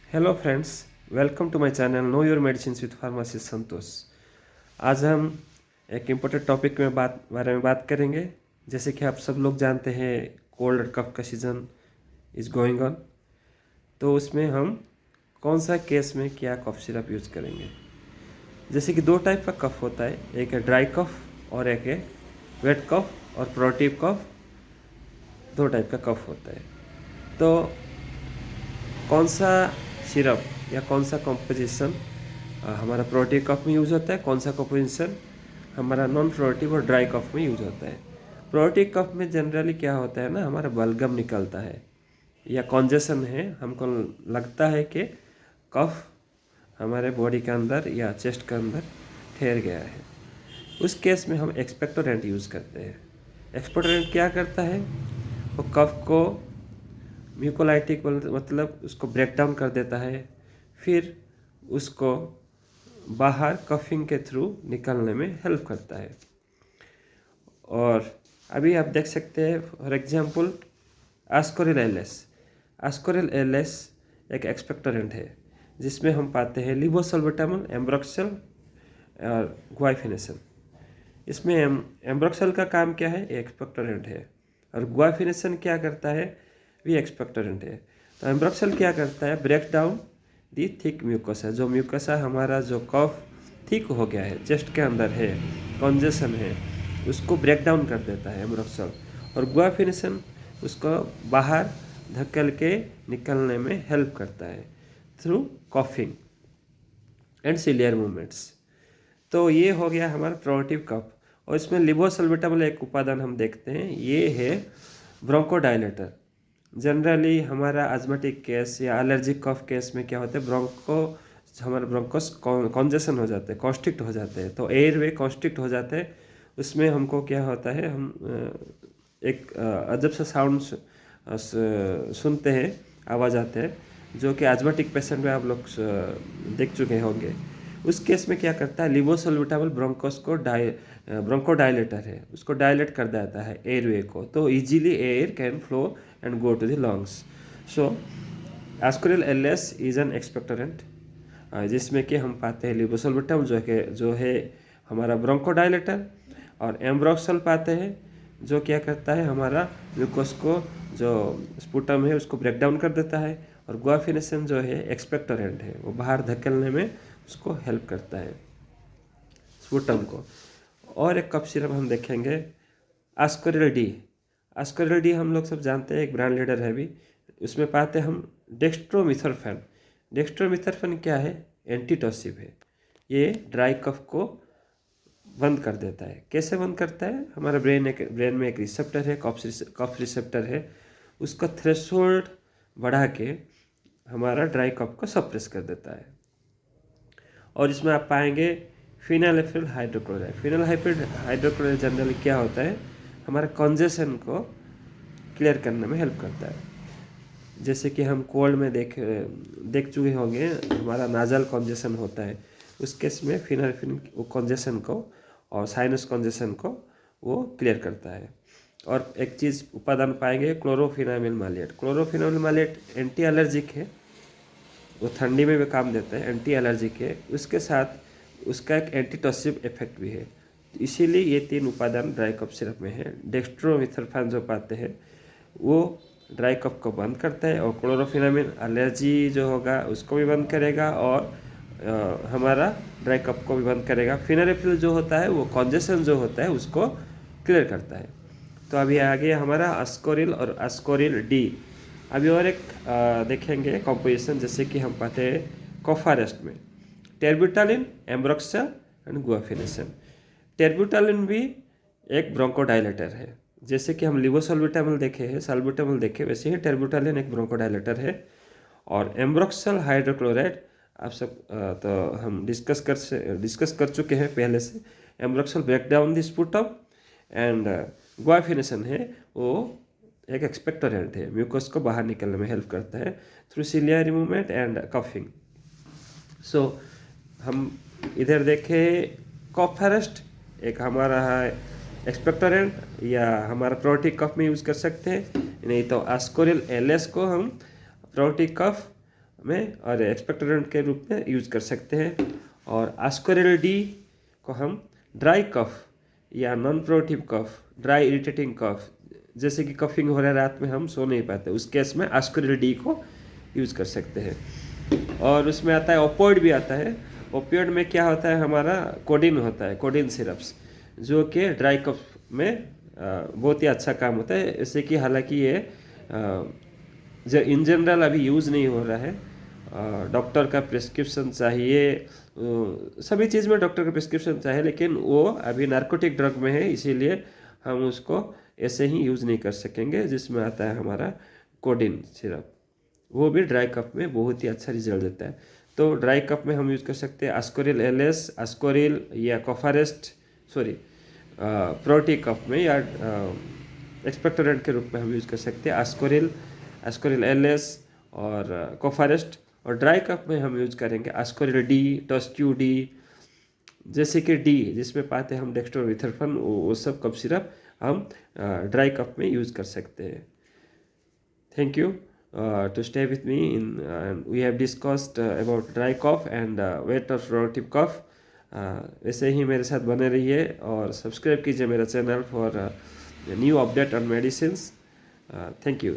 Hello friends, welcome to my channel know your medicines with pharmacist Santosh. आज हम एक important topic में बारे में बात करेंगे। जैसे कि आप सब लोग जानते हैं, कोल्ड और कफ का सीज़न इज़ गोइंग ऑन। तो उसमें हम कौन सा केस में क्या कफ सिरप यूज़ करेंगे। जैसे कि दो टाइप का कफ होता है, एक है ड्राई कफ और एक है वेट कफ और प्रोटिव कफ। दो टाइप का कफ होता है। तो कौन सा सिरप या कौन सा कॉम्पोजिशन हमारा प्रोटिव कफ में यूज़ होता है, कौन सा कॉम्पोजिशन हमारा नॉन प्रोटिव और ड्राई कफ में यूज़ होता है। प्रोटिव कफ में जनरली क्या होता है ना, हमारा बलगम निकलता है या कॉन्जेशन है, हमको लगता है कि कफ हमारे बॉडी के अंदर या चेस्ट के अंदर ठहर गया है। उस केस में हम एक्सपेक्टोरेंट यूज़ करते हैं। एक्सपेक्टोरेंट क्या करता है, वो कफ को म्यूकोलाइटिक मतलब उसको ब्रेक डाउन कर देता है, फिर उसको बाहर कफिंग के थ्रू निकलने में हेल्प करता है। और अभी आप देख सकते हैं, फॉर एग्जांपल आस्कोरिल एलएस। आस्कोरिल एलएस एक एक्सपेक्टोरेंट है जिसमें हम पाते हैं लिवोसल्बुटामॉल, एम्ब्रोक्सल और ग्वाइफिनेशन। इसमें एम्ब्रोक्सल का काम क्या है, एक्सपेक्टोरेंट है, और ग्वाइफिनेशन क्या करता है, भी एक्सपेक्टोरेंट है। तो एम्ब्रोक्सल क्या करता है, break down the thick mucosa. जो म्यूकोसा हमारा जो कफ थिक हो गया है, चेस्ट के अंदर है, कॉन्जेशन है, उसको ब्रेक डाउन कर देता है एम्ब्रोक्सल। और ग्वाइफिनेशन उसको बाहर धकेल के निकलने में हेल्प करता है थ्रू कॉफिंग एंड सिलियर मूवमेंट्स। तो ये हो गया हमारा प्रोटिव कफ। और इसमें लिवोसल्बुटामॉल एक उपादान हम देखते हैं, ये है ब्रोंकोडायलेटर। जनरली हमारा एस्थमेटिक केस या एलर्जिक कफ केस में क्या होता है, हमारे ब्रोंकोस कॉन्जेशन हो जाते हैं, कॉन्स्ट्रिक्ट हो जाते हैं, तो एयर वे कॉन्स्ट्रिक्ट हो जाते हैं। उसमें हमको क्या होता है, हम एक अजब सा साउंड सुनते हैं, आवाज़ आते हैं, जो कि एस्थमेटिक पेशेंट में आप लोग देख चुके होंगे। उस केस में क्या करता है, लिवोसल्बुटामॉल ब्रोंकोडायलेटर है, उसको डायलेट कर देता है एयरवे को, तो easily air can flow and go to the lungs. So Ascoril LS is an expectorant, जिसमें कि हम पाते हैं लिवोसल्बुटामॉल जो है हमारा ब्रोंकोडायलेटर, और एम्ब्रोक्सल पाते हैं जो क्या करता है, हमारा ग्लूकोज को जो स्पुटम है उसको ब्रेक डाउन कर देता है, और ग्वाफिनेशन जो है एक्सपेक्टोरेंट है, वो बाहर धकेलने में उसको हेल्प करता है स्पुटम को। और एक कफ सिरप हम देखेंगे, आस्कोरिल डी। आस्कोरिल डी हम लोग सब जानते हैं, एक ब्रांड लीडर है भी। उसमें पाते हैं हम डेक्स्ट्रोमिथोर्फेन। डेक्स्ट्रोमिथोर्फेन क्या है, एंटीटोसिव है। ये ड्राई कफ को बंद कर देता है। कैसे बंद करता है, हमारा ब्रेन में एक रिसेप्टर है, कफ रिसेप्टर है, उसका थ्रेशोल्ड बढ़ा के हमारा ड्राई कफ को सप्रेस कर देता है। और इसमें आप पाएंगे फिनाइलएल्फिल हाइड्रोक्लोराइड। फिनाइलएल्फिल हाइड्रोक्लोराइड जनरली क्या होता है, हमारे कॉन्जेशन को क्लियर करने में हेल्प करता है। जैसे कि हम कोल्ड में देख चुके होंगे, हमारा नाजल कॉन्जेशन होता है, उस केस में फिनाइलएल्फिल कॉन्जेशन को और साइनस कॉन्जेशन को वो क्लियर करता है। और एक चीज़ उपादान पाएंगे, क्लोरोफिनामिल मालेट। क्लोरोफिनामिल मालेट एंटी एलर्जिक है, वो ठंडी में भी काम देता है, एंटी एलर्जिक है, उसके साथ उसका एक एंटीटोसिव इफेक्ट भी है। तो इसीलिए ये तीन उपादान ड्राई कफ सिरप में है। डेक्स्ट्रोमिथोर्फेन जो पाते हैं वो ड्राई कफ को बंद करता है, और क्लोरोफिनामिन एलर्जी जो होगा उसको भी बंद करेगा, और हमारा ड्राई कफ को भी बंद करेगा। फिनाइलएल्फिल जो होता है वो कॉन्जेशन जो होता है उसको क्लियर करता है। तो अभी आ गया हमारा आस्कोरिल और आस्कोरिल डी। अभी और एक देखेंगे कॉम्पोजिशन, जैसे कि हम पाते हैं कोफारेस्ट में टेर्ब्यूटालिन, एम्ब्रोक्सल एंड गुआफिनेशन। टेर्ब्यूटालिन भी एक ब्रोंकोडायलेटर है। जैसे कि हम लिवोसल्बुटामॉल देखे हैं, सल्बुटामॉल देखे, वैसे ही टेर्ब्यूटालिन एक ब्रोंकोडायलेटर है। और एम्ब्रोक्सल हाइड्रोक्लोराइड आप सब तो हम डिस्कस कर चुके हैं पहले से। Ambroxol break down the sputum, and guaifenesin है वो एक एक्सपेक्टोरेंट है, म्यूकस को बाहर निकलने में हेल्प करता है थ्रू सिलियर मूवमेंट एंड कफिंग। सो हम इधर देखें, कोफारेस्ट एक हमारा है एक्सपेक्टोरेंट, या हमारा प्रोटिव कफ में यूज़ कर सकते हैं, नहीं तो आस्कोरिल एलएस को हम प्रोटिव कफ में और एक्सपेक्टोरेंट के रूप में यूज कर सकते हैं। और आस्कोरिल डी को हम ड्राई कफ या नॉन प्रोटिव कफ, ड्राई इरिटेटिंग कफ, जैसे कि कफिंग हो रहा है रात में हम सो नहीं पाते, उस केस में आस्कोरिल डी को यूज कर सकते हैं। और उसमें आता है ओपियोइड भी आता है। ओपियोइड में क्या होता है, हमारा कोडिन होता है, कोडिन सिरप्स, जो कि ड्राई कफ में बहुत ही अच्छा काम होता है। जैसे कि हालांकि ये जो इन जनरल अभी यूज़ नहीं हो रहा है, डॉक्टर का प्रिस्क्रिप्शन चाहिए, सभी चीज़ में डॉक्टर का प्रिस्क्रिप्शन चाहिए, लेकिन वो अभी नार्कोटिक ड्रग में है, इसीलिए हम उसको ऐसे ही यूज़ नहीं कर सकेंगे। जिसमें आता है हमारा कोडिन सिरप, वो भी ड्राई कप में बहुत ही अच्छा रिजल्ट देता है। तो ड्राई कप में हम यूज़ कर सकते हैं आस्कोरिल एलएस, आस्कोरिल या कोफारेस्ट, सॉरी प्रोटी कप में या एक्सपेक्टोरेंट के रूप में हम यूज़ कर सकते हैं आस्कोरिल, आस्कोरिल एलएस और कोफारेस्ट। और ड्राई कप में हम यूज़ करेंगे आस्कोरिल डी, टॉस्क्यू डी, जैसे कि डी जिसमें पाते हैं हम डेक्स्ट्रोमिथर्फन, वो सब कप सिरप हम ड्राई कप में यूज़ कर सकते हैं। Thank you to stay with me in we have discussed about dry cough and weight of productive cough. ऐसे ही मेरे साथ बने रहिए और सब्सक्राइब कीजिए मेरा channel for new update on medicines. Thank you.